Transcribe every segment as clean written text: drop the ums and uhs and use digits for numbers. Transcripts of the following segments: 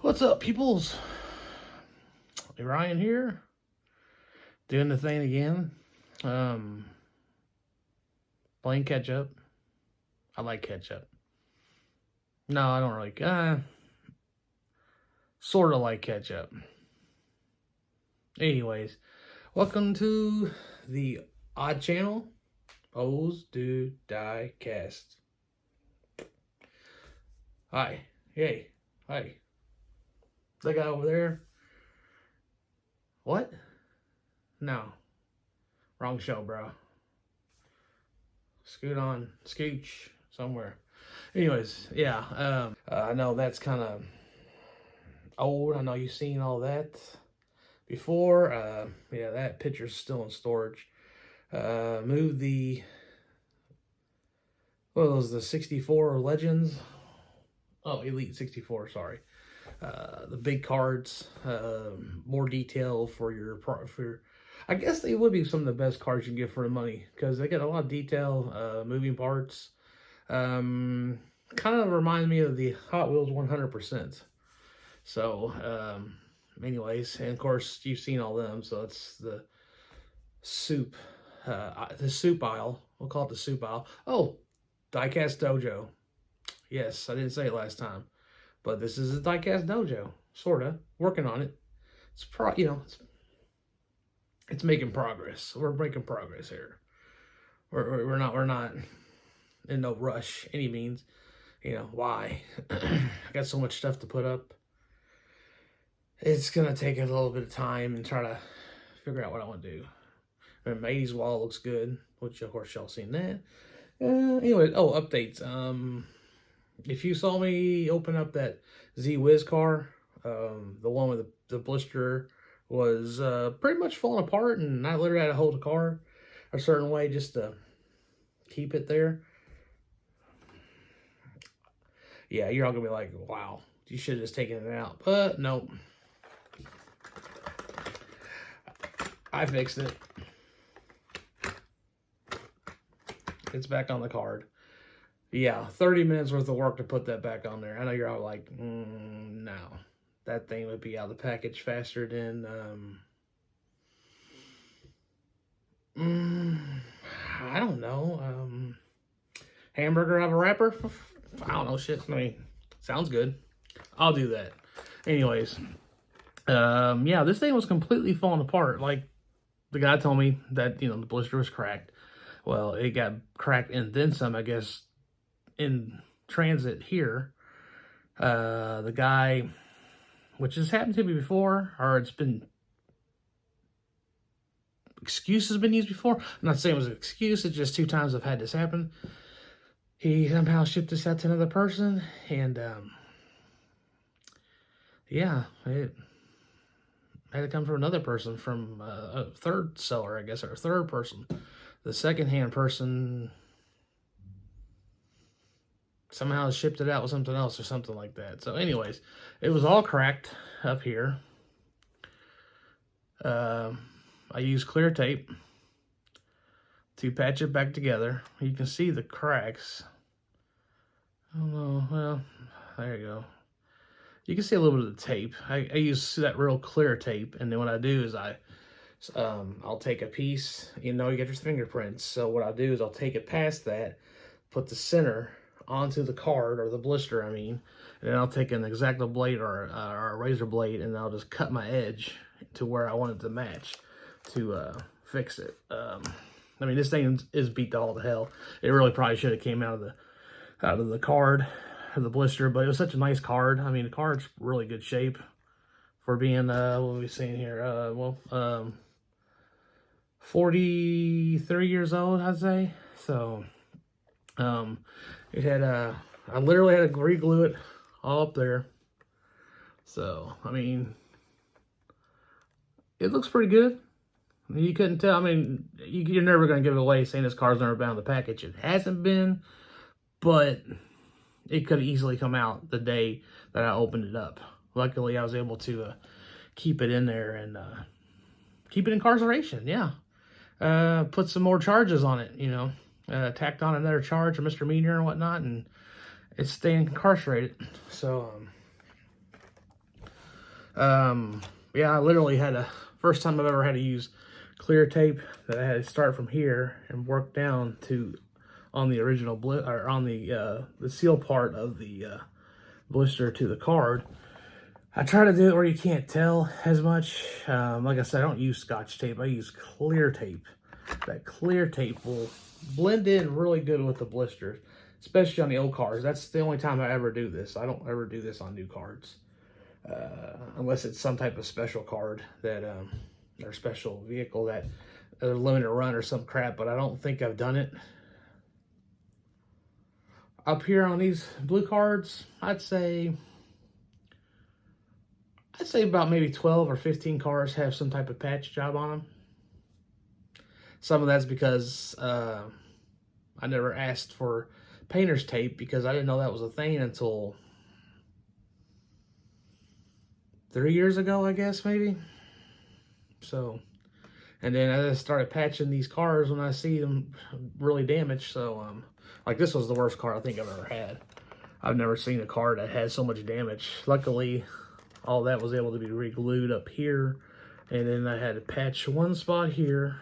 What's up, peoples? Ryan here, doing the thing again. Playing catch up. I like catch up. No, I don't really. Sort of like catch up. Anyways, welcome to the odd channel, Z Diecast. Hi, hey, hi. That guy over there. What? No. Wrong show, bro. Scoot on. Scooch. Somewhere. Anyways, yeah. I know that's kind of old. I know you've seen all that before. Yeah, that picture's still in storage. Moved the... What are those? The 64 Legends? Oh, Elite 64, sorry. The big cards, more detail for your, I guess they would be some of the best cards you can get for the money, because they get a lot of detail, moving parts. Kind of reminds me of the Hot Wheels 100%. So, anyways, and of course you've seen all them, so it's the soup aisle. We'll call it the soup aisle. Oh, Diecast Dojo. Yes, I didn't say it last time. But this is a Diecast Dojo, sorta. Working on it. It's it's making progress. We're making progress here. We're not in no rush any means. You know why? I got so much stuff to put up. It's gonna take a little bit of time and try to figure out what I want to do. And my 80s wall looks good, which of course y'all seen that. Anyway, updates. If you saw me open up that Z Whiz car, the one with the blister was pretty much falling apart, and I literally had to hold the car a certain way just to keep it there. Yeah, you're all gonna be like, wow, you should have just taken it out. But nope. I fixed it. It's back on the card. Yeah, 30 minutes worth of work to put that back on there. I know you're all like, no. That thing would be out of the package faster than, I don't know. Hamburger out of a wrapper? I don't know, shit. I mean, sounds good. I'll do that. Anyways, yeah, this thing was completely falling apart. Like, the guy told me that, the blister was cracked. Well, it got cracked and then some, I guess, in transit here. The guy, which has happened to me before, or it's been, excuse has been used before. I'm not saying it was an excuse, it's just 2 times I've had this happen. He somehow shipped this out to another person, and yeah, it had to come from another person, from a third seller, I guess, or a third person. The second-hand person somehow shipped it out with something else or something like that. So anyways, it was all cracked up here. I used clear tape to patch it back together. You can see the cracks. I don't know. Well, there you go. You can see a little bit of the tape. I use that real clear tape, and then what I do is I'll take a piece. You get your fingerprints. So what I'll do is I'll take it past that, put the center onto the card, or the blister, I mean, and then I'll take an X-Acto blade or a razor blade, and I'll just cut my edge to where I want it to match to fix it. I mean, this thing is beat to all to hell. It really probably should have came out of the card, or the blister, but it was such a nice card. I mean, the card's really good shape for being, what are we seeing here? 43 years old, I'd say. So, it had I literally had to re-glue it all up there. So, I mean, it looks pretty good. You couldn't tell. I mean, you're never going to give it away saying this car's never been on the package. It hasn't been, but it could have easily come out the day that I opened it up. Luckily, I was able to keep it in there and keep it incarceration, yeah. Put some more charges on it, tacked on another charge, a misdemeanor and whatnot, and it's staying incarcerated. So, Yeah, I literally had first time I've ever had to use clear tape, that I had to start from here and work down to on the original or on the seal part of the blister to the card. I try to do it where you can't tell as much. Like I said, I don't use Scotch tape. I use clear tape. That clear tape will blend in really good with the blisters, especially on the old cards. That's the only time I ever do this. I don't ever do this on new cards. Unless it's some type of special card that, or special vehicle that a limited run or some crap, but I don't think I've done it. Up here on these blue cards, I'd say about maybe 12 or 15 cars have some type of patch job on them. Some of that's because I never asked for painter's tape because I didn't know that was a thing until 3 years ago, I guess, maybe. So, and then I just started patching these cars when I see them really damaged. So, like this was the worst car I think I've ever had. I've never seen a car that had so much damage. Luckily, all that was able to be re-glued up here. And then I had to patch one spot here.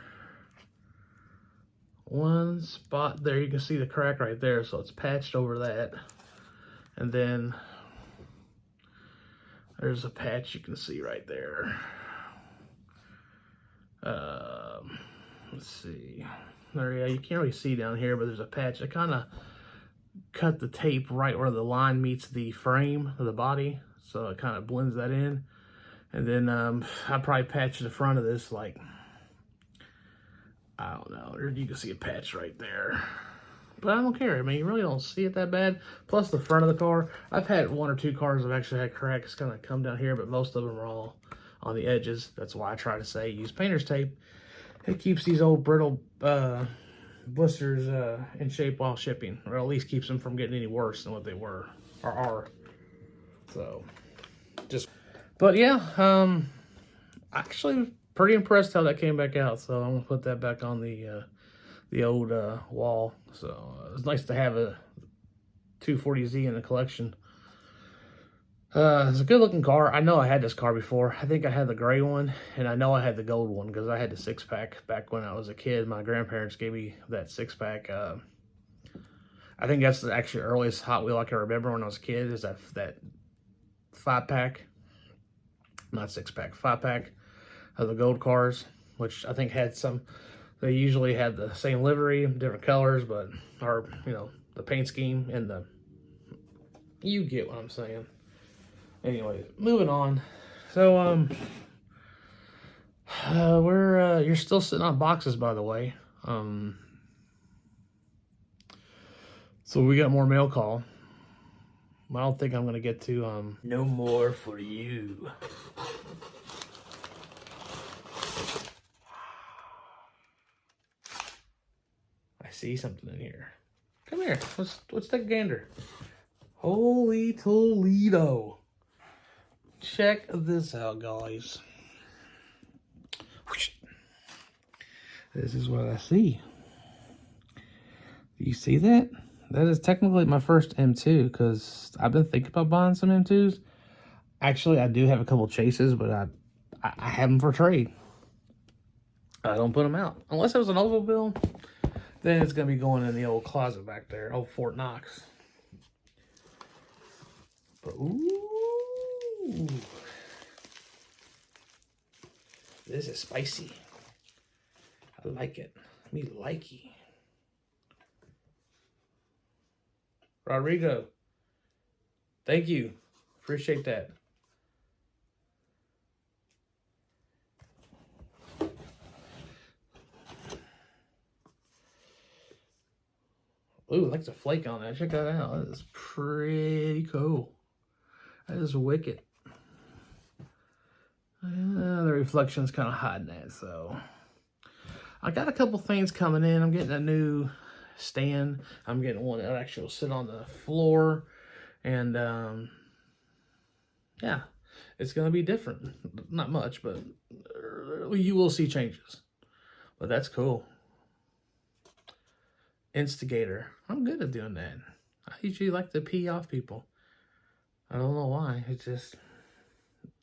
One spot there. You can see the crack right there. So it's patched over that. And then there's a patch you can see right there. Let's see. There, yeah, you can't really see down here, but there's a patch. I kind of cut the tape right where the line meets the frame of the body, so it kind of blends that in. And then I probably patched the front of this, like, I don't know. You can see a patch right there. But I don't care. I mean, you really don't see it that bad. Plus the front of the car. I've had 1 or 2 cars that have actually had cracks kind of come down here, but most of them are all on the edges. That's why I try to say use painter's tape. It keeps these old brittle blisters in shape while shipping, or at least keeps them from getting any worse than what they were or are. So, but yeah, actually pretty impressed how that came back out. So I'm gonna put that back on the old wall. So it's nice to have a 240Z in the collection. It's a good looking car. I know I had this car before. I think I had the gray one, and I know I had the gold one because I had the 6-pack back when I was a kid. My grandparents gave me that 6-pack. I think that's actually the earliest Hot Wheel I can remember when I was a kid, is that 5-pack, not 6-pack, 5-pack of the gold cars, which I think had some, they usually had the same livery, different colors, but, or, you know, the paint scheme and the, you get what I'm saying. Anyway, moving on. So, you're still sitting on boxes, by the way. So we got more mail call. I don't think I'm going to get to, no more for you. I see something in here. Come here. Let's take a gander. Holy Toledo. Check this out, guys. This is what I see. Do you see that? That is technically my first M2, because I've been thinking about buying some M2s. Actually, I do have a couple chases, but I have them for trade. I don't put them out. Unless it was an Oldsmobile, then it's going to be going in the old closet back there, old Fort Knox. But, ooh. This is spicy. I like it. Me likey. Rodrigo. Thank you. Appreciate that. Ooh, I like the flake on that. Check that out. That is pretty cool. That is wicked. The reflection's kind of hiding that, so I got a couple things coming in. I'm getting a new stand. I'm getting one that actually will sit on the floor, and yeah, it's gonna be different. Not much, but you will see changes. But that's cool. Instigator. I'm good at doing that. I usually like to pee off people. I don't know why. It's just,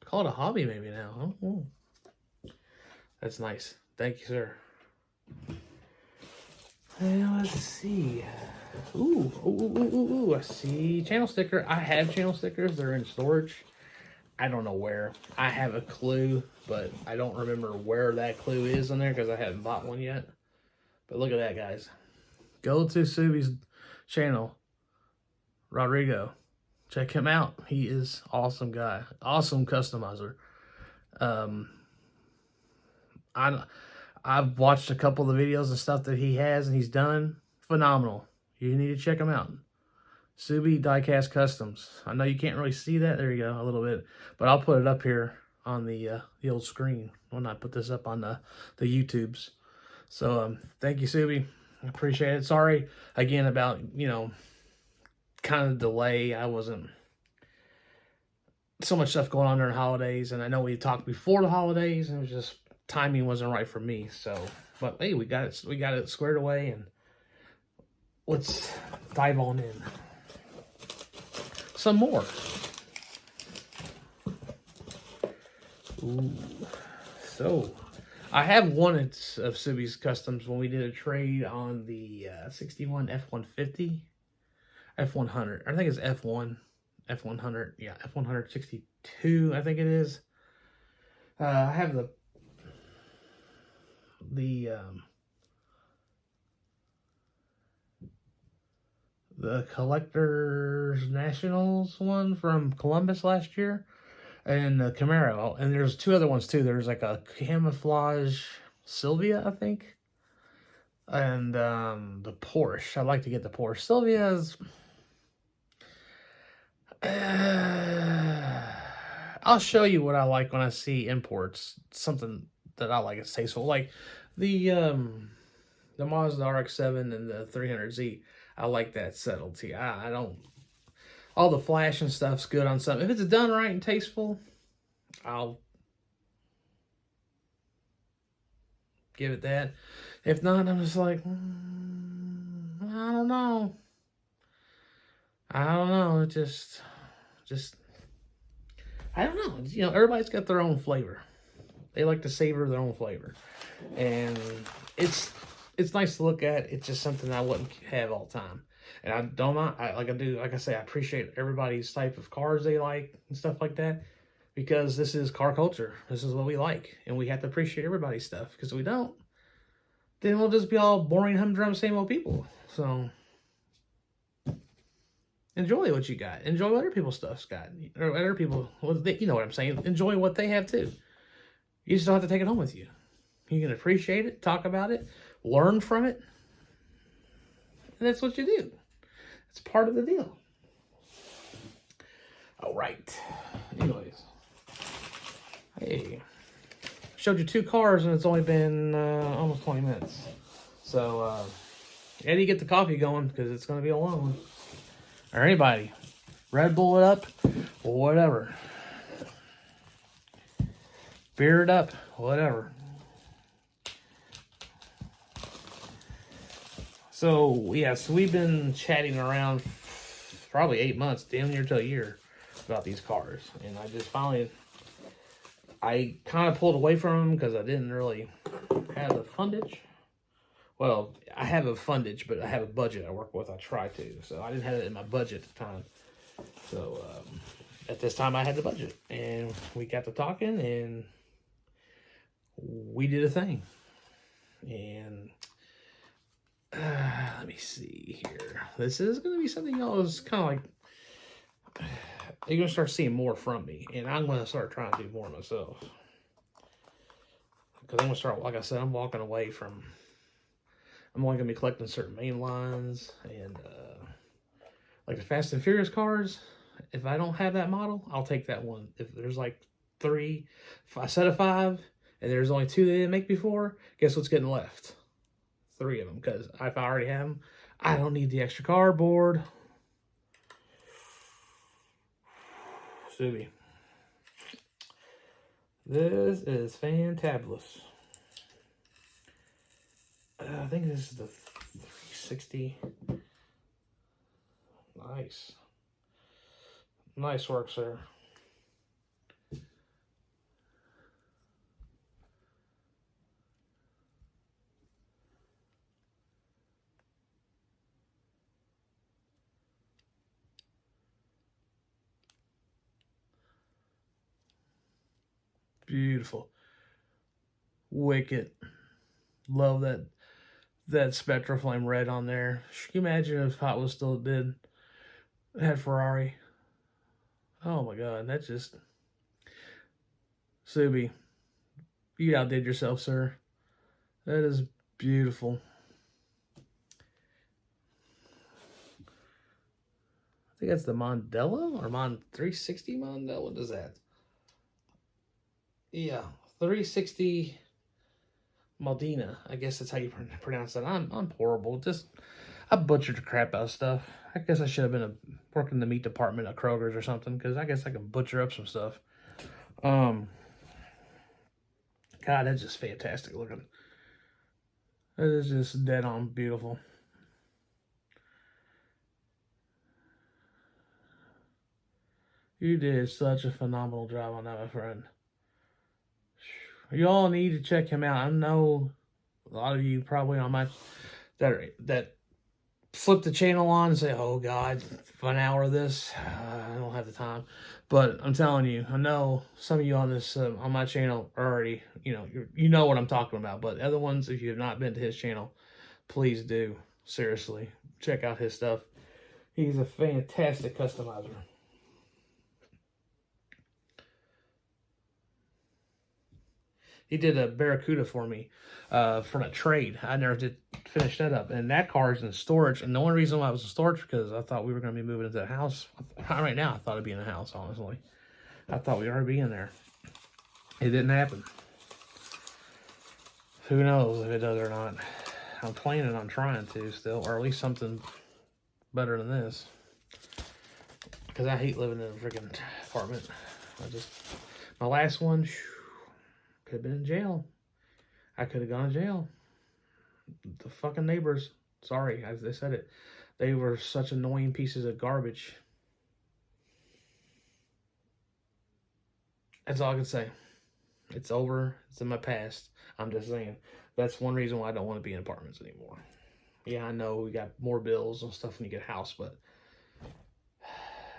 Call it a hobby maybe now. Oh, that's nice. Thank you, sir. And let's see. Ooh, I see channel sticker. I have channel stickers. They're in storage. I don't know where. I have a clue, but I don't remember where that clue is in there because I haven't bought one yet. But look at that, guys. Go to Subie's channel, Rodrigo. Check him out. He is awesome guy. Awesome customizer. I've watched a couple of the videos and stuff that he has and he's done. Phenomenal. You need to check him out. Subie Diecast Customs. I know you can't really see that. There you go, a little bit. But I'll put it up here on the old screen when I put this up on the YouTubes. So thank you, Subie. I appreciate it. Sorry again about, you know, kind of delay. I wasn't so much stuff going on during holidays, and I know we talked before the holidays, and it was just timing wasn't right for me. So, but hey, we got it squared away, and let's dive on in. Some more. Ooh. So, I have one of Subie's Customs when we did a trade on the 61 F-150. F-100. I think it's F1. F-100. Yeah, F-100 62, I think it is. I have the Collector's Nationals one from Columbus last year, and the Camaro, and there's two other ones too. There's like a camouflage Sylvia, I think, and the Porsche. I'd like to get the Porsche. Sylvia's I'll show you what I like when I see imports. Something that I like is tasteful, like the Mazda RX-7 and the 300Z. I like that subtlety. I don't. All the flash and stuff's good on something. If it's done right and tasteful, I'll give it that. If not, I'm just like, I don't know. It just, I don't know. You know, everybody's got their own flavor. They like to savor their own flavor, and it's nice to look at. It's just something I wouldn't have all the time. And I don't mind, like I say, I appreciate everybody's type of cars they like and stuff like that, because this is car culture. This is what we like, and we have to appreciate everybody's stuff, because if we don't, then we'll just be all boring, humdrum, same old people. So enjoy what you got. Enjoy what other people's stuff's got. Or other people, you know what I'm saying. Enjoy what they have too. You just don't have to take it home with you. You can appreciate it, talk about it, learn from it, and that's what you do. It's part of the deal. All right. Anyways. Hey. Showed you two cars and it's only been almost 20 minutes. So, Eddie, get the coffee going because it's going to be a long one. Or anybody. Red Bull it up. Whatever. Beer it up. Whatever. So, yeah, so we've been chatting around probably 8 months, damn near to a year, about these cars. And I just finally, I kind of pulled away from them because I didn't really have the fundage. Well, I have a fundage, but I have a budget I work with. I try to. So I didn't have it in my budget at the time. So at this time, I had the budget. And we got to talking, and we did a thing. And let me see here. This is going to be something else, kind of like, you're going to start seeing more from me. And I'm going to start trying to do more myself. Because I'm going to start, like I said, I'm walking away from, I'm only going to be collecting certain main lines. And like the Fast and Furious cars, if I don't have that model, I'll take that one. If there's like a set of 5, and there's only 2 they didn't make before, guess what's getting left? 3 of them, because if I already have them, I don't need the extra cardboard. Subie. This is fantabulous. I think this is the 360. Nice. Nice work, sir. beautiful. Wicked. Love that Spectra Flame red on there. Can you imagine if Hot Wheels still had Ferrari? Oh my god, that's just Subie. You outdid yourself, sir. That is beautiful. I think that's the Mandela or Mon 360 Mandela. What is that? Yeah, 360 Maldina. I guess that's how you pronounce that. I'm horrible. I butchered the crap out of stuff. I guess I should have been working in the meat department at Kroger's or something, because I guess I can butcher up some stuff. God, that's just fantastic looking. It is just dead on beautiful. You did such a phenomenal job on that, my friend. You all need to check him out. I know a lot of you probably on my that flip the channel on and say, "Oh God, for an hour of this, I don't have the time." But I'm telling you, I know some of you on this on my channel are already, you know what I'm talking about. But other ones, if you have not been to his channel, please do. Seriously, check out his stuff. He's a fantastic customizer. He did a Barracuda for me for a trade. I never did finish that up. And that car is in storage. And the only reason why it was in storage because I thought we were going to be moving into the house. Right now, I thought it'd be in the house, honestly. I thought we'd already be in there. It didn't happen. Who knows if it does or not. I'm planning on trying to still, or at least something better than this. Because I hate living in a freaking apartment. My last one, could have been in jail. I could have gone to jail. The fucking neighbors, sorry, as they said it, they were such annoying pieces of garbage. That's all I can say. It's over. It's in my past. I'm just saying. That's one reason why I don't want to be in apartments anymore. Yeah, I know we got more bills and stuff when you get a house, but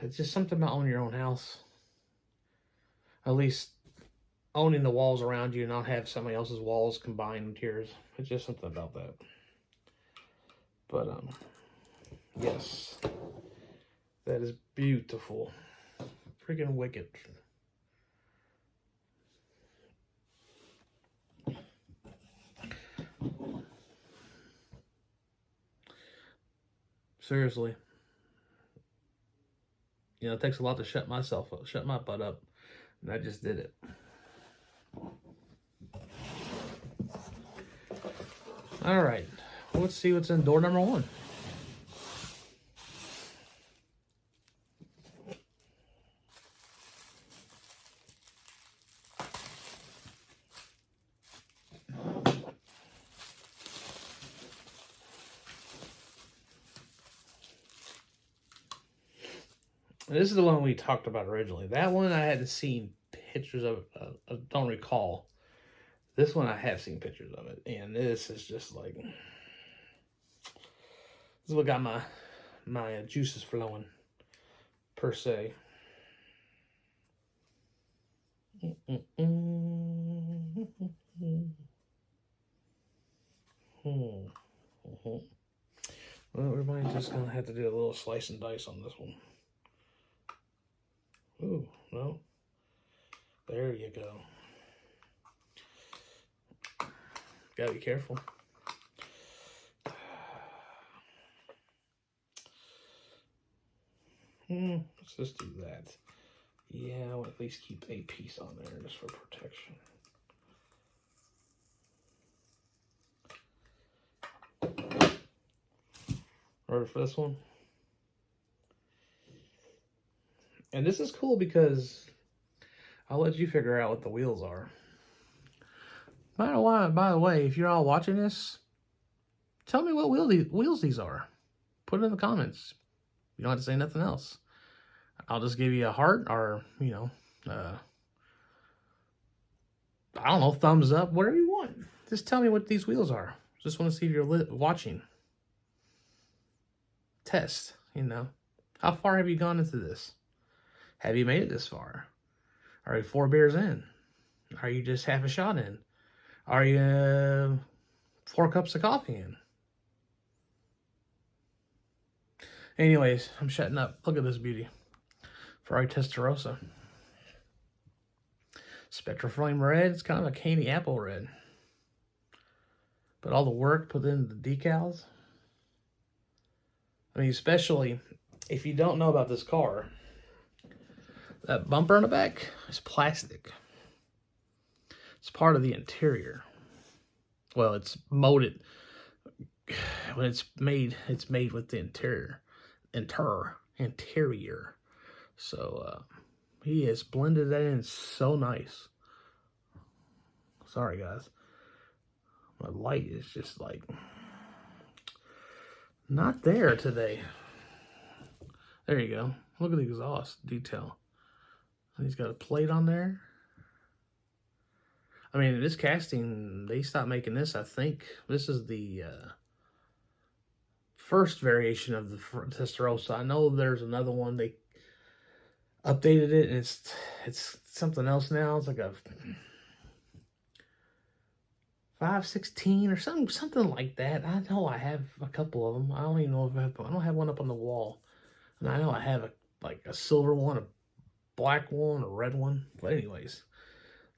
it's just something about owning your own house. At least owning the walls around you and not have somebody else's walls combined with yours. It's just something about that. But, yes. That is beautiful. Freaking wicked. Seriously. It takes a lot to shut my butt up. And I just did it. All right, let's see what's in door number 1. This is the one we talked about originally. That one I had seen pictures of. I don't recall. This one I have seen pictures of it, and this is just like, this is what got my juices flowing, per se. Well, we might just gonna have to do a little slice and dice on this one. Ooh, no. There you go. Gotta be careful. Let's just do that. Yeah, I'll at least keep a piece on there just for protection. Ready for this one? And this is cool because I'll let you figure out what the wheels are. By the way, if you're all watching this, tell me what wheels these are. Put it in the comments. You don't have to say nothing else. I'll just give you a heart or, I don't know, thumbs up, whatever you want. Just tell me what these wheels are. Just want to see if you're watching. Test, How far have you gone into this? Have you made it this far? Are you 4 beers in? Are you just half a shot in? Are you 4 cups of coffee in? Anyways, I'm shutting up. Look at this beauty. Ferrari Testarossa. Spectra Flame Red. It's kind of a candy apple red. But all the work put into the decals. I mean, especially if you don't know about this car, that bumper in the back is plastic. It's part of the interior. Well, it's molded. When it's made with the interior. So he has blended that in so nice. Sorry, guys. My light is just like not there today. There you go. Look at the exhaust detail. And he's got a plate on there. I mean, this casting, they stopped making this, I think. This is the first variation of the Testarossa. I know there's another one. They updated it, and it's something else now. It's like a 516 or something like that. I know I have a couple of them. I don't even know if I don't have one up on the wall. And I know I have a silver one, a black one, a red one. But anyways,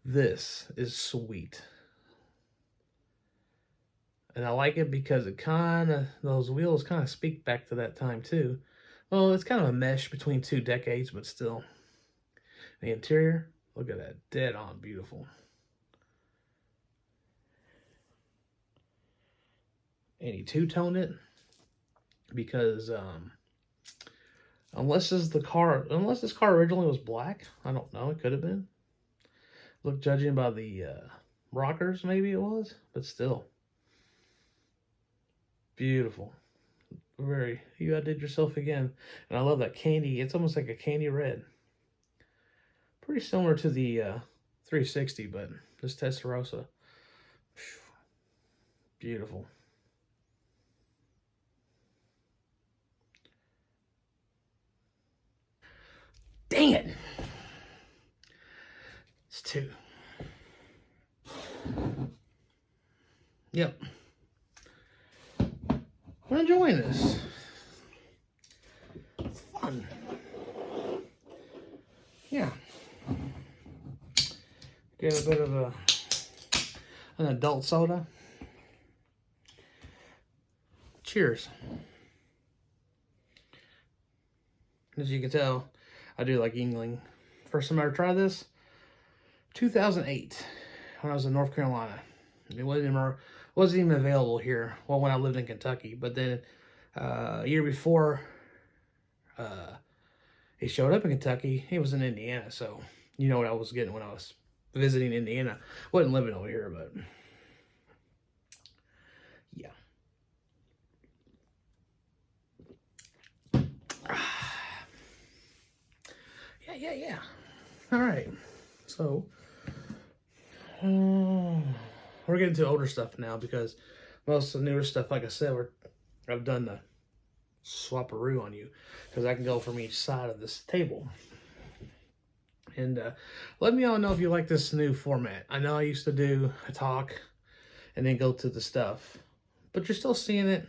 this is sweet. And I like it because it those wheels kind of speak back to that time too. Well, it's kind of a mesh between 2 decades, but still. The interior, look at that, dead on beautiful. And he two-toned it because unless this car originally was black, I don't know, it could have been. Look, judging by the rockers, maybe it was, but still. Beautiful. You outdid yourself again. And I love that candy. It's almost like a candy red. Pretty similar to the 360, but this Testarossa. Beautiful. Dang it. It's 2. Yep. I'm enjoying this. It's fun. Yeah. Get a bit of an adult soda. Cheers. As you can tell, I do like Yingling. First time I ever tried this, 2008, when I was in North Carolina. It wasn't even available here. Well, when I lived in Kentucky, but then a year before he showed up in Kentucky, he was in Indiana. So you know what I was getting when I was visiting Indiana. Wasn't living over here, but yeah. Yeah. All right. So we're getting to older stuff now because most of the newer stuff, like I said, I've done the swap-a-roo on you because I can go from each side of this table. And let me all know if you like this new format. I know I used to do a talk and then go to the stuff, but you're still seeing it.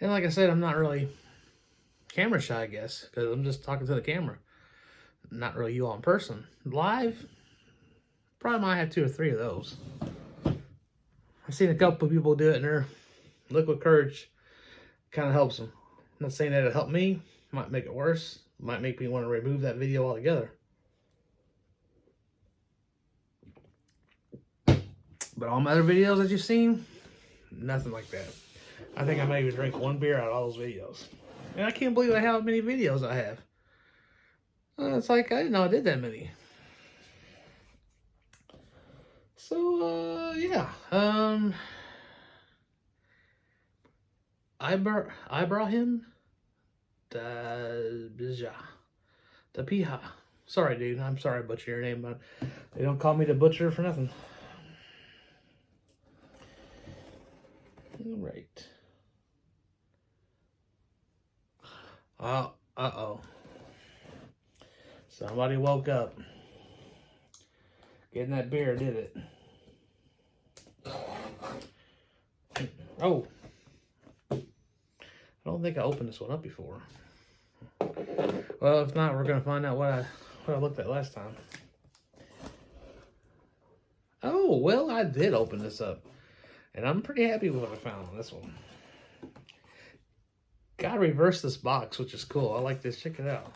And like I said, I'm not really camera shy, I guess, because I'm just talking to the camera. Not really you all in person. Live, probably might have 2 or 3 of those. I've seen a couple of people do it, and their liquid courage kind of helps them. I'm not saying that it'll help me. Might make it worse. Might make me want to remove that video altogether. But all my other videos that you've seen, nothing like that. I think I may even drink 1 beer out of all those videos. And I can't believe how many videos I have. It's like, I didn't know I did that many. So, yeah. Ibrahim Dapiha. Sorry, dude. I'm sorry I butchered your name, but they don't call me the butcher for nothing. All right. Uh-oh. Somebody woke up. Getting that beer did it. Oh. I don't think I opened this one up before. Well, if not, we're gonna find out what I looked at last time. Oh, well, I did open this up. And I'm pretty happy with what I found on this one. Gotta reverse this box, which is cool. I like this. Check it out.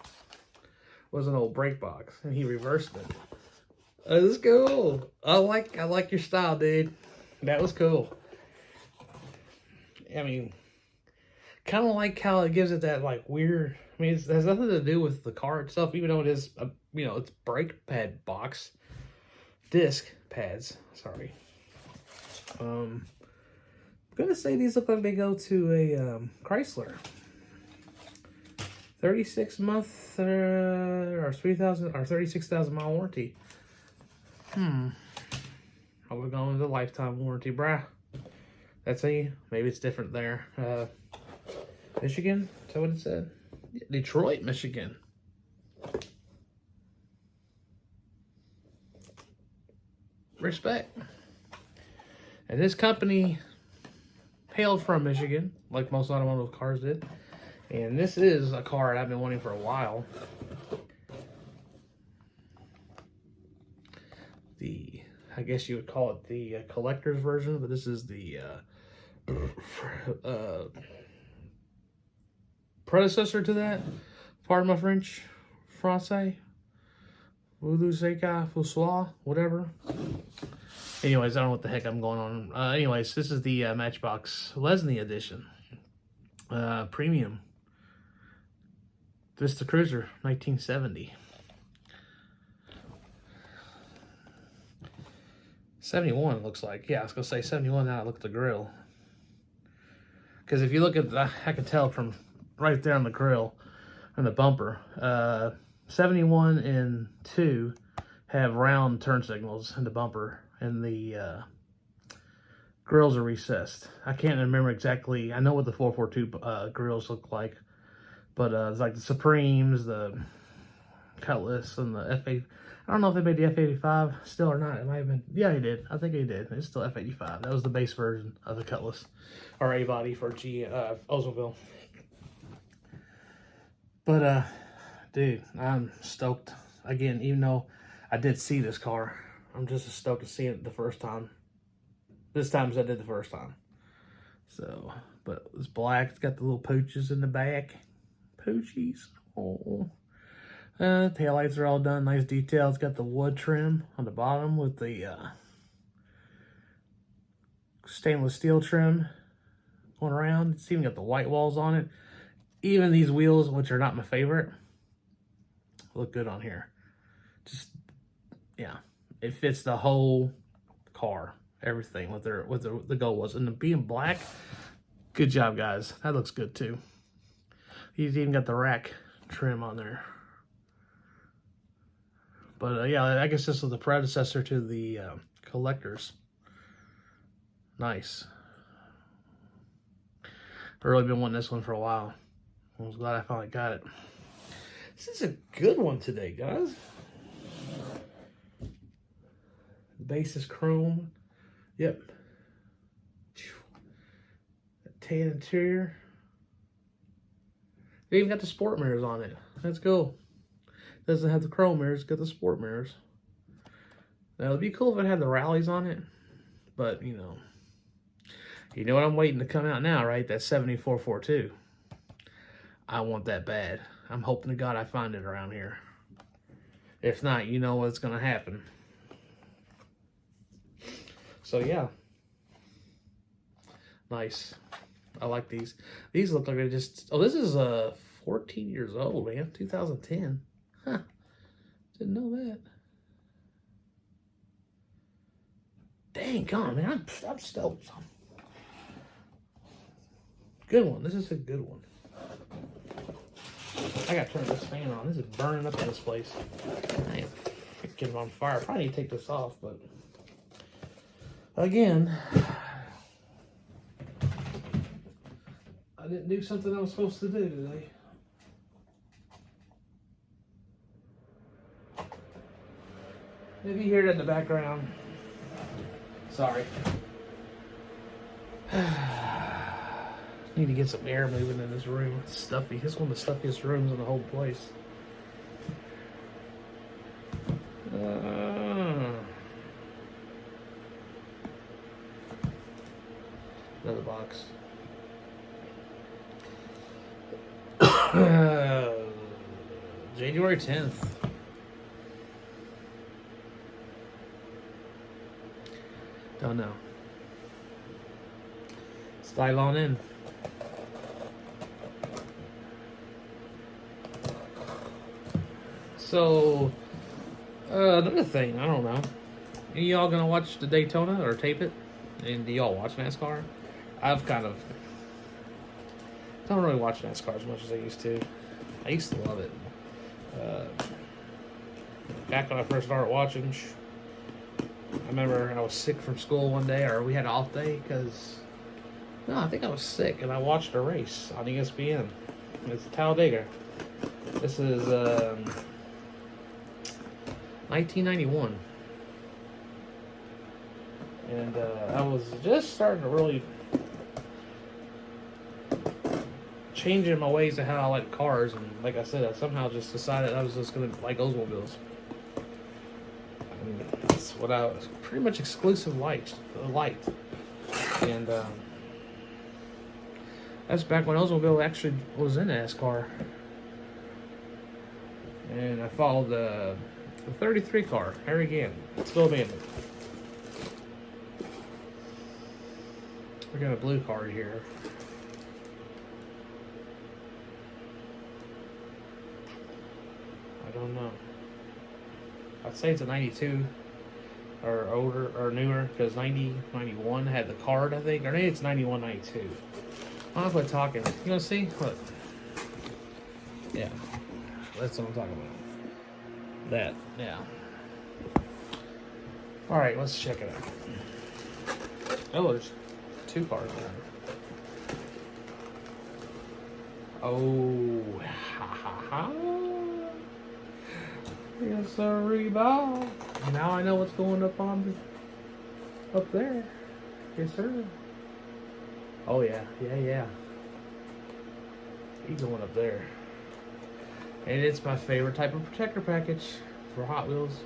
It was an old break box, and he reversed it. This is cool. I like your style, dude. That was cool. I mean, kind of like how it gives it that like weird. I mean, it has nothing to do with the car itself, even though it is a, it's brake pad box, disc pads. Sorry. I'm gonna say these look like they go to a Chrysler. 36-month or 3,000 or 36,000 mile warranty. I was going with a lifetime warranty, bruh. That's maybe it's different there. Michigan, is that what it said? Detroit, Michigan. Respect. And this company hailed from Michigan, like most automotive cars did. And this is a car I've been wanting for a while. I guess you would call it the collector's version, but this is the predecessor to that. Pardon my French. Francais. Voodoo Seika Fussois, whatever. Anyways, I don't know what the heck I'm going on. Anyways, this is the Matchbox Lesney edition. Premium. Vista Cruiser, 1970. 71 looks like. Yeah, I was going to say 71 now I look at the grill. Because if you look at the, I can tell from right there on the grill and the bumper. 71 and 2 have round turn signals in the bumper. And the grills are recessed. I can't remember exactly. I know what the 442 grills look like. But it's like the Supremes, the Cutlass, and the F8. I don't know if they made the F85 still or not. It might have been. Yeah, he did. I think he did. It's still F85. That was the base version of the Cutlass. Or A-body for Oldsmobile. But, dude, I'm stoked. Again, even though I did see this car, I'm just as stoked to see it the first time. This time as I did the first time. So, but it's black. It's got the little pooches in the back. Poochies. Oh. Taillights are all done. Nice detail. It's got the wood trim on the bottom with the stainless steel trim going around. It's even got the white walls on it. Even these wheels, which are not my favorite, look good on here. Just, yeah. It fits the whole car. Everything what the goal was. And being black, good job, guys. That looks good, too. He's even got the rack trim on there. But, yeah, I guess this was the predecessor to the collectors. Nice. I've really been wanting this one for a while. I was glad I finally got it. This is a good one today, guys. The base is chrome. Yep. Tan interior. They even got the sport mirrors on it. Let's go. Doesn't have the chrome mirrors, got the sport mirrors. Now it'd be cool if it had the rallies on it, but you know what I'm waiting to come out now, right? That 7442. I want that bad. I'm hoping to God I find it around here. If not, you know what's gonna happen. So yeah, nice. I like these. These look like they just. Oh, this is 14 years old, man. 2010. Huh. Didn't know that. Dang on, man. I'm stoked. Good one. This is a good one. I gotta turn this fan on. This is burning up in this place. I am freaking on fire. I probably need to take this off, but again, I didn't do something I was supposed to do today. Maybe you hear it in the background. Sorry. Need to get some air moving in this room. It's stuffy. It's one of the stuffiest rooms in the whole place. Another box. January 10th. Don't know. Let's dive on in. So, another thing, I don't know. Any of y'all gonna watch the Daytona or tape it? And do y'all watch NASCAR? I've kind of don't really watch NASCAR as much as I used to. I used to love it. Back when I first started watching, I remember I was sick from school one day, or we had an off day because I think I was sick, and I watched a race on ESPN. It's Talladega. This is 1991. And I was just starting to really changing my ways of how I like cars. And like I said, I somehow just decided I was just going to like Oldsmobiles. And that's what I was pretty much exclusive liked. And that's back when Oldsmobile actually was in NASCAR. And I followed the 33 car, Harry Gann, still abandoned. We got a blue card here. I don't know. I'd say it's a 92 or older or newer, because 91 had the card, I think. Or maybe it's 91, 92. I'm gonna quit talking. You wanna see? Look. Yeah. That's what I'm talking about. That, yeah. Alright, let's check it out. Oh, there's two cards there. Oh, ha ha ha. Yes, sir, ball. Now I know what's going up up there. Yes, sir. Oh, yeah, yeah. He's going up there. And it's my favorite type of protector package for Hot Wheels.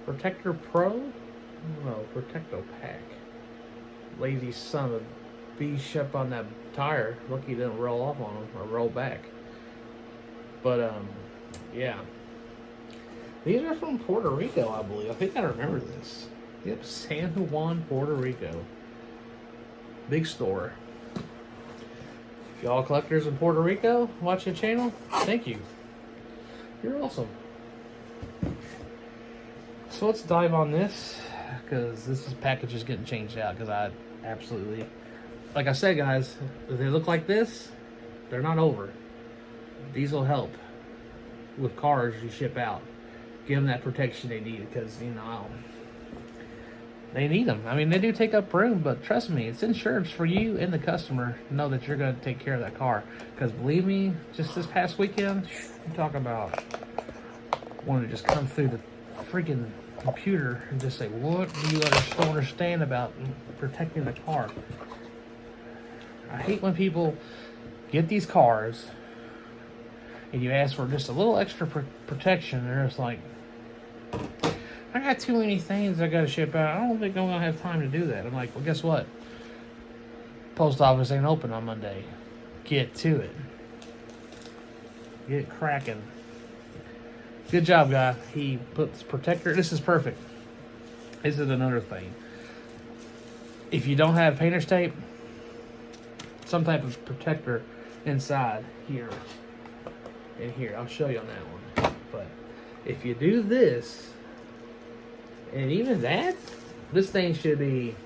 Protector Pro? No, Protecto Pack. Lazy son of a beast up on that tire. Lucky it didn't roll off on him or roll back. But, yeah. These are from Puerto Rico, I believe. I think I remember this. Yep, San Juan, Puerto Rico. Big store. If y'all collectors in Puerto Rico watch the channel, thank you. You're awesome. So let's dive on this, because this package is getting changed out, because I absolutely, like I said, guys, if they look like this, they're not over. These will help with cars you ship out. Give them that protection they need, because, you know, they need them. I mean, they do take up room, but trust me, it's insurance for you and the customer to know that you're going to take care of that car. Because believe me, just this past weekend, you talk about wanting to just come through the freaking computer and just say, what do you understand about protecting the car? I hate when people get these cars and you ask for just a little extra protection, and they're just like, I got too many things I got to ship out. I don't think I'm going to have time to do that. I'm like, well, guess what? Post office ain't open on Monday. Get to it. Get cracking. Good job, guy. He puts protector. This is perfect. This is another thing. If you don't have painter's tape, some type of protector inside here and here. I'll show you on that one. But if you do this, and even that, this thing should be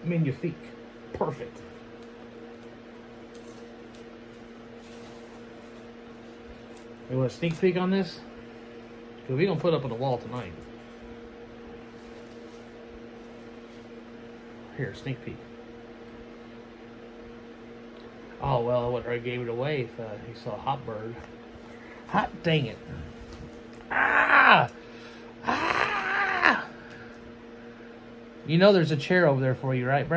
magnifique. Perfect. You want a sneak peek on this? Because we're going to put up on the wall tonight. Here, sneak peek. Oh, well, I gave it away if you saw Hot Bird. Hot dang it. Ah! Ah! You know there's a chair over there for you, right,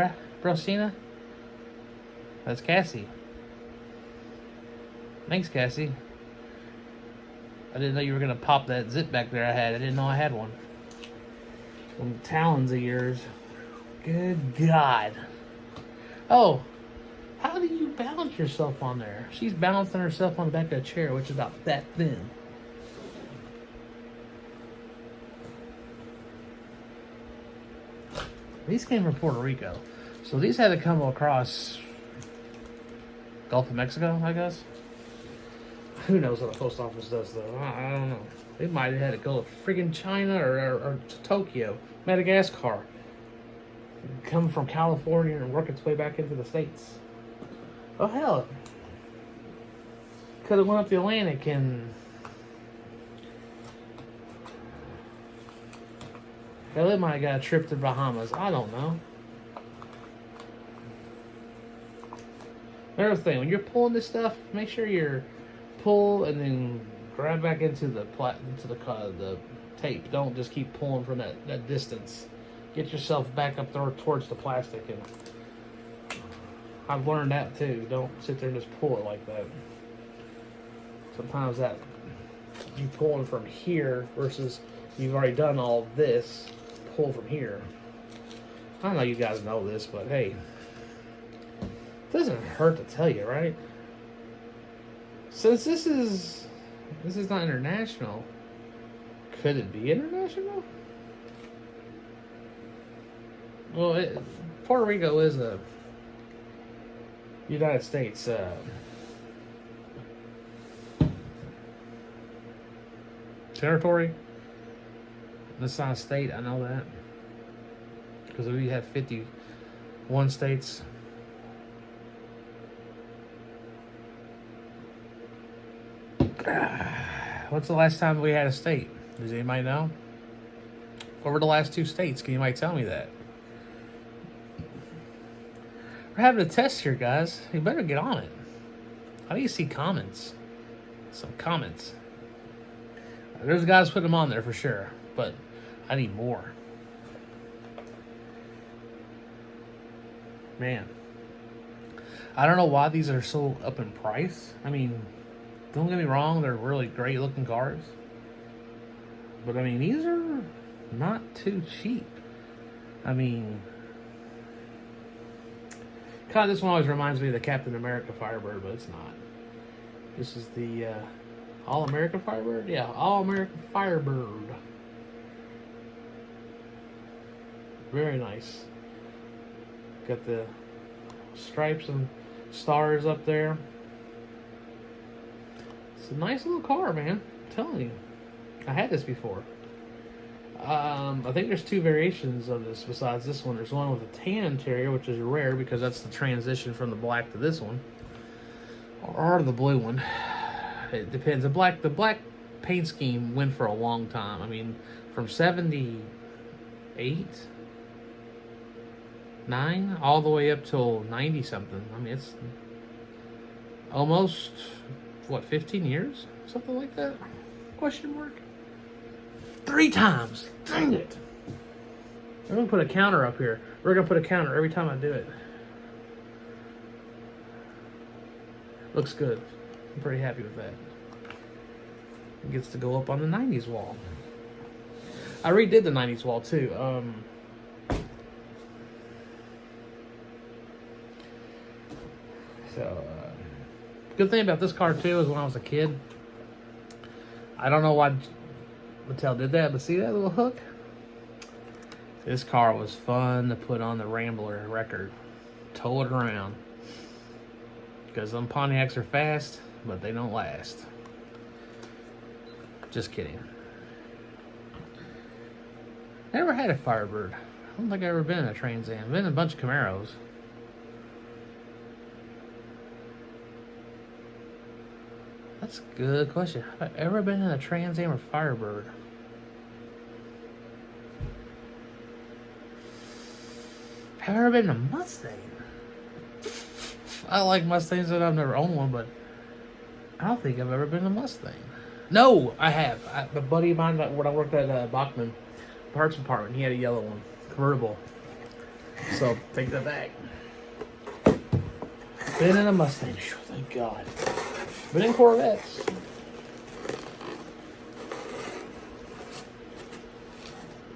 Brosina? That's Cassie. Thanks, Cassie. I didn't know you were going to pop that zip back there I had. I didn't know I had one. Them talons of yours. Good God. Oh, how do you balance yourself on there? She's balancing herself on the back of a chair, which is about that thin. These came from Puerto Rico. So these had to come across Gulf of Mexico, I guess. Who knows what the post office does, though? I don't know. They might have had to go to friggin' China or to Tokyo, Madagascar. Come from California and work its way back into the States. Oh, hell. Could have went up the Atlantic and... Hell, it might have got a trip to the Bahamas. I don't know. Another thing, when you're pulling this stuff, make sure you're pull and then grab back into the tape. Don't just keep pulling from that distance. Get yourself back up there towards the plastic, and I've learned that too. Don't sit there and just pull it like that. Sometimes that you pulling from here versus you've already done all this. Pull from here. I know you guys know this, but hey, it doesn't hurt to tell you, right? Since this is not international, could it be international? Well, Puerto Rico is a United States territory. It's not a state, I know that. Because we have 51 states. What's the last time we had a state? Does anybody know? What were the last 2 states? Can anybody tell me that? We're having a test here, guys. You better get on it. How do you see comments? Some comments. There's guys putting them on there for sure, but I need more. Man. I don't know why these are so up in price. I mean, don't get me wrong, they're really great looking cars. But I mean, these are not too cheap. I mean, God, this one always reminds me of the Captain America Firebird, but it's not. This is the All-American Firebird? Yeah, All-American Firebird. Very nice. Got the stripes and stars up there. It's a nice little car, man. I'm telling you. I had this before. I think there's 2 variations of this besides this one. There's one with a tan interior, which is rare because that's the transition from the black to this one. Or the blue one. It depends. The black paint scheme went for a long time. I mean, from 78, 9, all the way up till 90 something. I mean, it's almost, what, 15 years? Something like that? Question mark? 3 times. Dang it. I'm going to put a counter up here. We're going to put a counter every time I do it. Looks good. I'm pretty happy with that. It gets to go up on the 90s wall. I redid the 90s wall too. Good thing about this car too is when I was a kid, I don't know why Mattel did that, but see that little hook? This car was fun to put on the Rambler record. Tow it around. Because them Pontiacs are fast, but they don't last. Just kidding. Never had a Firebird. I don't think I've ever been in a Trans Am. I've been in a bunch of Camaros. That's a good question. Have I ever been in a Trans Am or Firebird? Have I ever been in a Mustang? I like Mustangs, and I've never owned one, but I don't think I've ever been in a Mustang. No, I have. A buddy of mine, when I worked at Bachman Parts Department, he had a yellow one, convertible. So take that back. Been in a Mustang. Thank God. Been in Corvettes.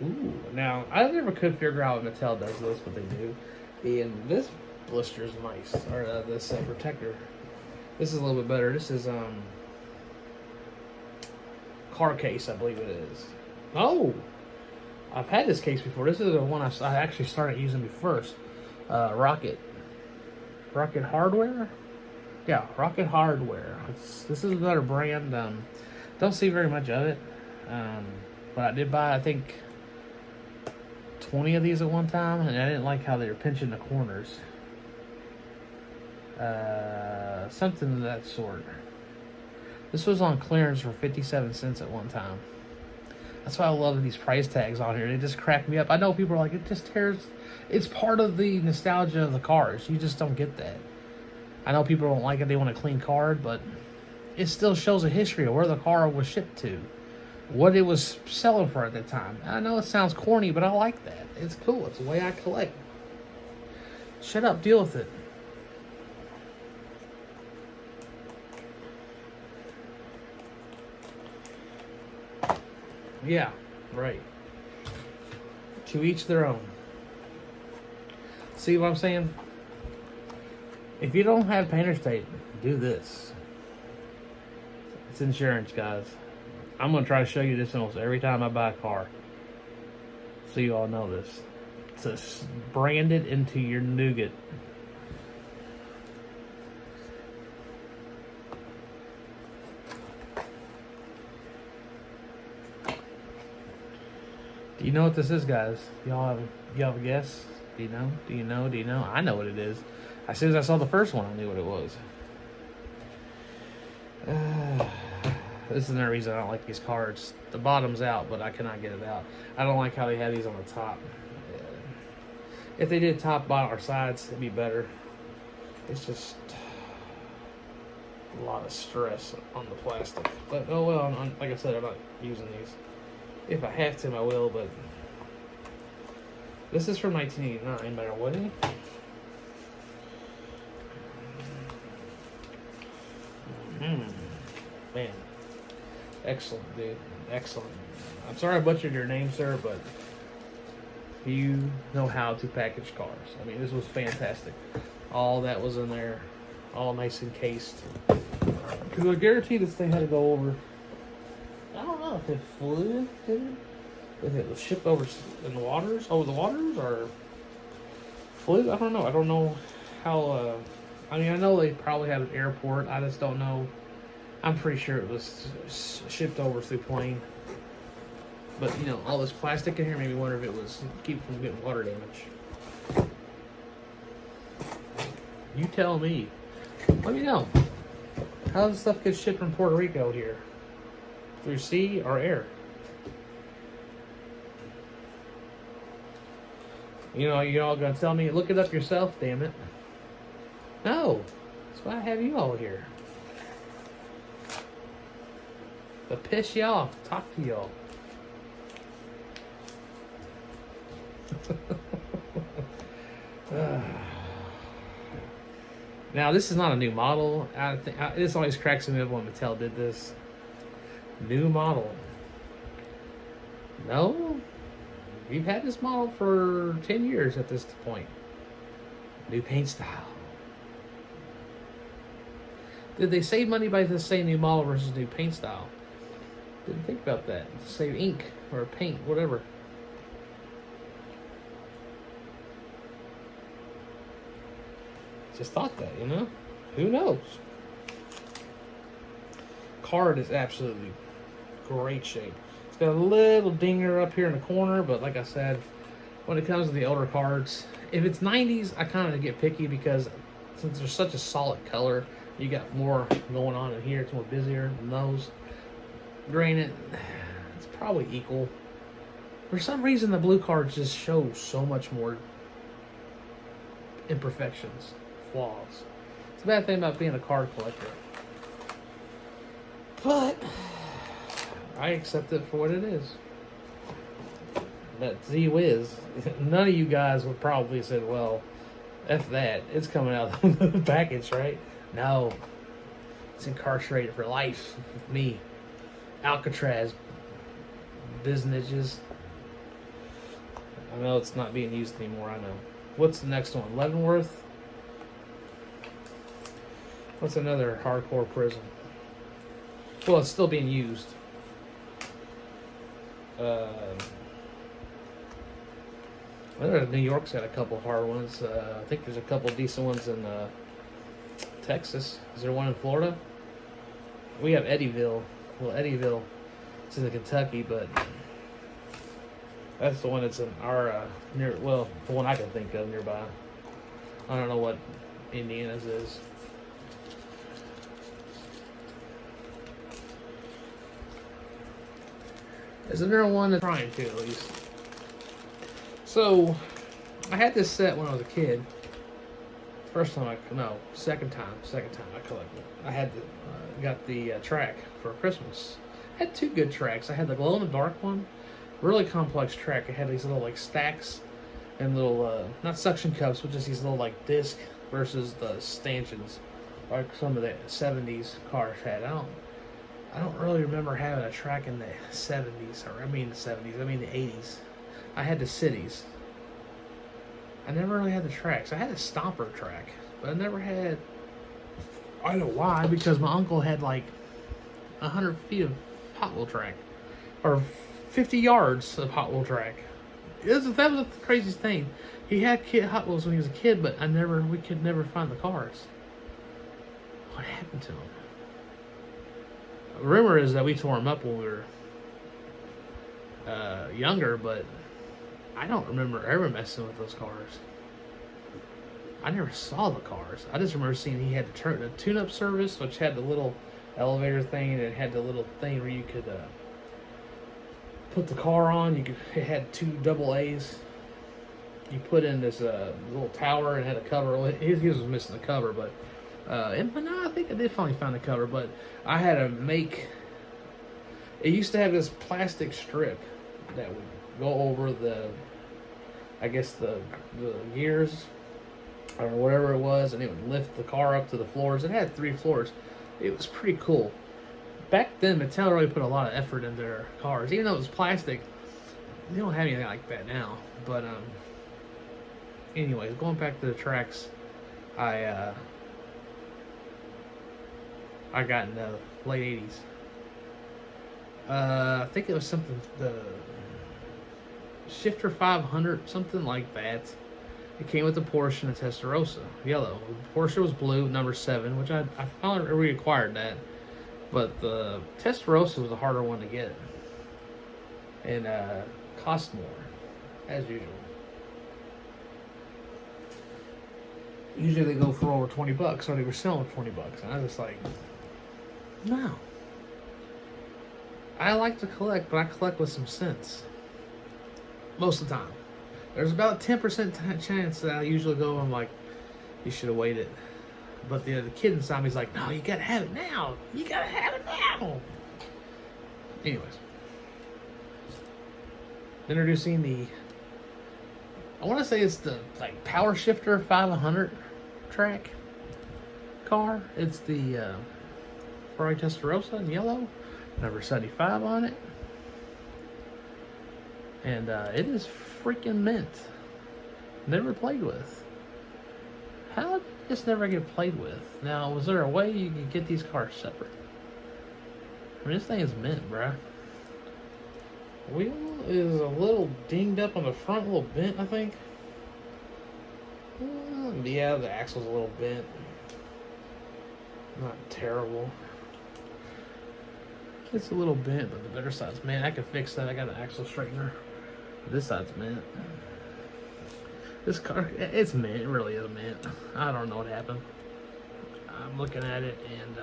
Ooh, now I never could figure out what Mattel does this, but they do. And this blister is nice, or this protector. This is a little bit better. This is car case, I believe it is. Oh, I've had this case before. This is the one I actually started using first. Rocket Hardware. Yeah, Rocket Hardware. This is another brand. Don't see very much of it, but I did buy, I think, 20 of these at one time, and I didn't like how they were pinching the corners. Something of that sort. This was on clearance for 57 cents at one time. That's why I love these price tags on here. They just crack me up. I know people are like, it just tears. It's part of the nostalgia of the cars. You just don't get that. I know people don't like it. They want a clean card, but it still shows a history of where the car was shipped to, what it was selling for at the time. I know it sounds corny, but I like that. It's cool. It's the way I collect. Shut up. Deal with it. Yeah, right. To each their own. See what I'm saying? If you don't have painter's tape, do this. It's insurance, guys. I'm going to try to show you this almost every time I buy a car, so you all know this. It's branded into your nougat. Do you know what this is, guys? Y'all have a guess? Do you know? Do you know? Do you know? I know what it is. As soon as I saw the first one, I knew what it was. This is another reason I don't like these cards. The bottom's out, but I cannot get it out. I don't like how they have these on the top. If they did top, bottom, or sides, it'd be better. It's just a lot of stress on the plastic. But, oh well, like I said, I'm not using these. If I have to, I will, but this is from 1989 by Woody. Man. Excellent, dude. Excellent. I'm sorry I butchered your name, sir, but you know how to package cars. I mean, this was fantastic. All that was in there, all nice and cased. Because I guarantee this thing had to go over. I don't know if it flew, if it was shipped over in the waters, over the waters, or flew. I don't know. I don't know how. I mean, I know they probably have an airport. I just don't know. I'm pretty sure it was shipped over through plane. But you know, all this plastic in here made me wonder if it was keep from getting water damage. You tell me. Let me know. How does stuff get shipped from Puerto Rico here? Through sea or air? You know, you're all gonna tell me, look it up yourself, damn it. No. That's why I have you all here. To piss you off, talk to y'all. Now, this is not a new model. This always cracks me up when Mattel did this. New model. No? We've had this model for 10 years at this point. New paint style. Did they save money by just saying new model versus new paint style? Didn't think about that. Save ink or paint, whatever. Just thought that, you know? Who knows? Card is absolutely great shape. It's got a little dinger up here in the corner, but like I said, when it comes to the older cards, if it's 90s, I kind of get picky because since there's such a solid color, you got more going on in here. It's more busier than those. Granted, it's probably equal. For some reason, the blue cards just show so much more imperfections, flaws. It's a bad thing about being a card collector. But I accept it for what it is. That Z Whiz, none of you guys would probably say, well, F that. It's coming out of the package, right? No. It's incarcerated for life with me. Alcatraz businesses. I know it's not being used anymore, I know. What's the next one? Leavenworth? What's another hardcore prison? Well, it's still being used. New York's got a couple hard ones. I think there's a couple decent ones in Texas. Is there one in Florida? We have Eddyville. Well, Eddyville is in Kentucky, but that's the one that's in our near. Well, the one I can think of nearby. I don't know what Indiana's is. Isn't there one that's trying to, at least? So, I had this set when I was a kid. Second time I collected. I had got the track for Christmas. I had two good tracks. I had the glow in the dark one, really complex track. It had these little like stacks and little not suction cups, but just these little like disc versus the stanchions, like some of the '70s cars had. I don't really remember having a track in the '70s, or I mean the '80s. I had the cities. I never really had the tracks. I had a stomper track, but I never had. I don't know why, because my uncle had like 100 feet of Hot Wheel track, or 50 yards of Hot Wheel track. That was the craziest thing. He had Hot Wheels when he was a kid, but we could never find the cars. What happened to him? The rumor is that we tore him up when we were younger, but I don't remember ever messing with those cars. I never saw the cars. I just remember seeing he had the tune-up service, which had the little elevator thing, and it had the little thing where you could put the car on. It had two double A's. You put in this little tower and had a cover. His was missing the cover, but no, I think I did finally find the cover. But I had to make. It used to have this plastic strip that would go over the gears or whatever it was, and it would lift the car up to the floors. It had 3 floors. It was pretty cool. Back then, Mattel really put a lot of effort into their cars. Even though it was plastic, they don't have anything like that now. But anyways, going back to the tracks, I got in the late 80s. I think it was something, the Shifter 500, something like that. It came with the Porsche and the Testarossa, yellow. The Porsche was blue, number 7, which I finally reacquired that. But the Testarossa was a harder one to get. And cost more, as usual. Usually they go for over 20 bucks, or they were selling for 20 bucks. And I was just like, no. I like to collect, but I collect with some sense. Most of the time. There's about a 10% chance that I usually go and I'm like, you should have waited. But the kid inside me is like, no, you gotta have it now. You gotta have it now. Anyways. Introducing the, I want to say it's the like Power Shifter 500 track car. It's the Ferrari Testarossa in yellow. Number 75 on it. And it is freaking mint. Never played with. How did this never get played with? Now, was there a way you could get these cars separate? I mean, this thing is mint, bruh. Wheel is a little dinged up on the front, a little bent, I think. Yeah, the axle's a little bent. Not terrible. It's a little bent, but the better side's mint. I can fix that. I got an axle straightener. This side's mint. This car, it's mint. It really is mint. I don't know what happened. I'm looking at it and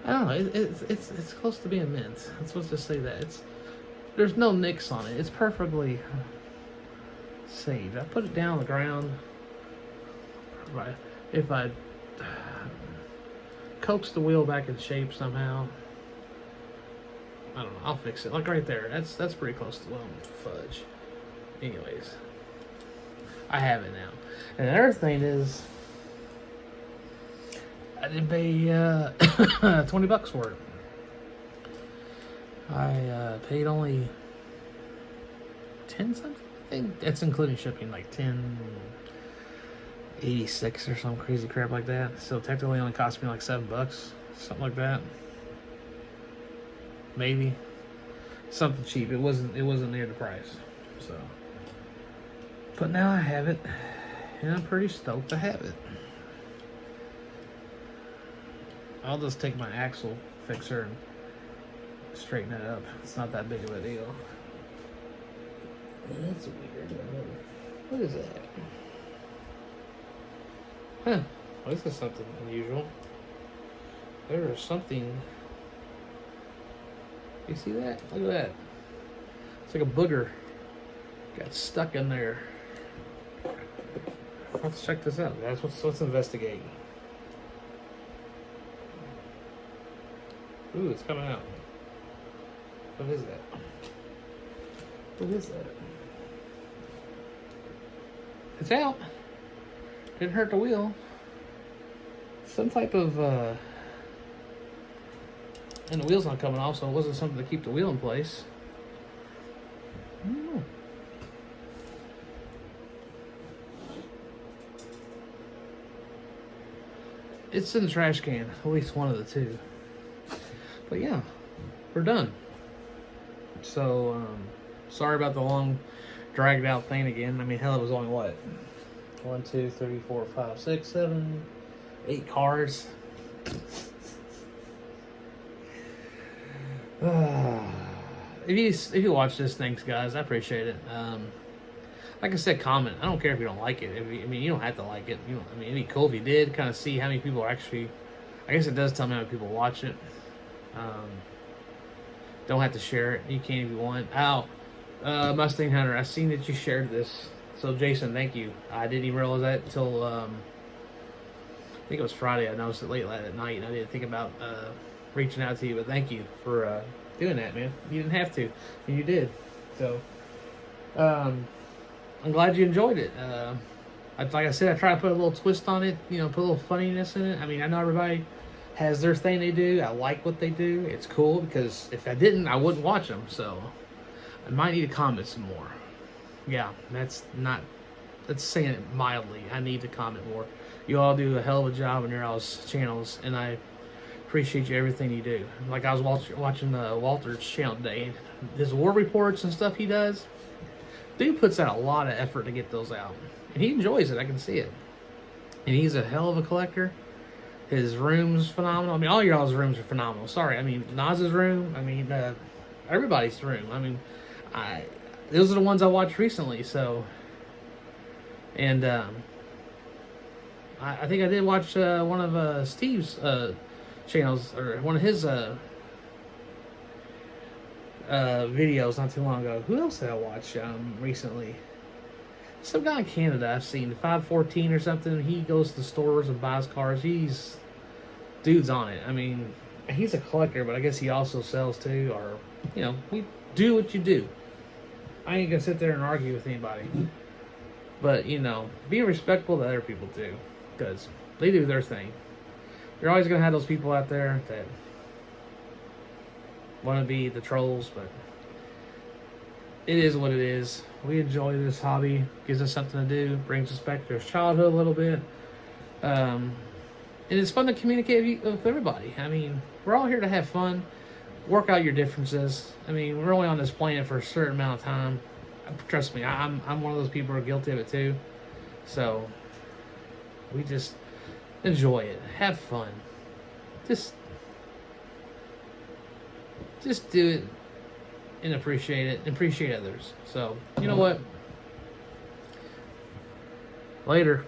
I don't know. It's close to being mint. Let's just say that there's no nicks on it. It's perfectly saved. I put it down on the ground. If I coax the wheel back in shape somehow. I don't know. I'll fix it. Like right there. That's pretty close to, well, fudge. Anyways, I have it now. And the other thing is, I didn't pay $20 for it. I paid only 10 something. I think that's including shipping, like 10.86 or some crazy crap like that. So technically, only cost me like $7, something like that. Maybe something cheap. It wasn't near the price. So, but now I have it, and I'm pretty stoked to have it. I'll just take my axle fixer and straighten it up. It's not that big of a deal. That's weird. What is that? Huh. Well, this is something unusual. There is something. You see that? Look at that. It's like a booger. Got stuck in there. Let's check this out, guys. Let's investigate. Ooh, it's coming out. What is that? What is that? It's out. Didn't hurt the wheel. Some type of, and the wheel's not coming off, so it wasn't something to keep the wheel in place. I don't know. It's in the trash can, at least one of the two. But yeah, we're done. So, sorry about the long, dragged out thing again. I mean, hell, it was only what? 1, 2, 3, 4, 5, 6, 7, 8 cars. If you watch this, thanks guys, I appreciate it. Like I said, comment. I don't care if you don't like it. I mean, you don't have to like it. I mean, it'd be cool if you did. Kind of see how many people are actually. I guess it does tell me how many people watch it. Don't have to share it. You can if you want. Mustang Hunter, I seen that you shared this. So Jason, thank you. I didn't even realize that until I think it was Friday. I noticed it late at night, and I didn't think about reaching out to you. But thank you for doing that, man. You didn't have to, and you did. So I'm glad you enjoyed it. Like I said, I try to put a little twist on it. You know, put a little funniness in it. I mean, I know everybody has their thing they do. I like what they do. It's cool because if I didn't, I wouldn't watch them. So I might need to comment some more. Yeah, that's saying it mildly. I need to comment more. You all do a hell of a job on your all's channels, and I appreciate you everything you do. Like I was watching Walter's channel today. His war reports and stuff he does. Dude puts out a lot of effort to get those out, and he enjoys it. I can see it. And he's a hell of a collector. His room's phenomenal. I mean, all y'all's rooms are phenomenal. Sorry, I mean Naz's room. I mean everybody's room. I mean, those are the ones I watched recently. So, and I think I did watch one of Steve's channels, or one of his videos not too long ago. Who else did I watch recently? Some guy in Canada I've seen, 514 or something. He goes to stores and buys cars. Dude's on it. I mean, he's a collector, but I guess he also sells too. Or, you know, we do what you do. I ain't gonna sit there and argue with anybody. But, you know, be respectful to other people too, because they do their thing. You're always gonna have those people out there that want to be the trolls, but it is what it is. We enjoy this hobby. Gives us something to do. Brings us back to our childhood a little bit. And it's fun to communicate with everybody. I mean, we're all here to have fun. Work out your differences. I mean, we're only on this planet for a certain amount of time. Trust me, I'm one of those people who are guilty of it too. So we just enjoy it. Have fun. Just do it and appreciate it. And appreciate others. So, you know what? Later.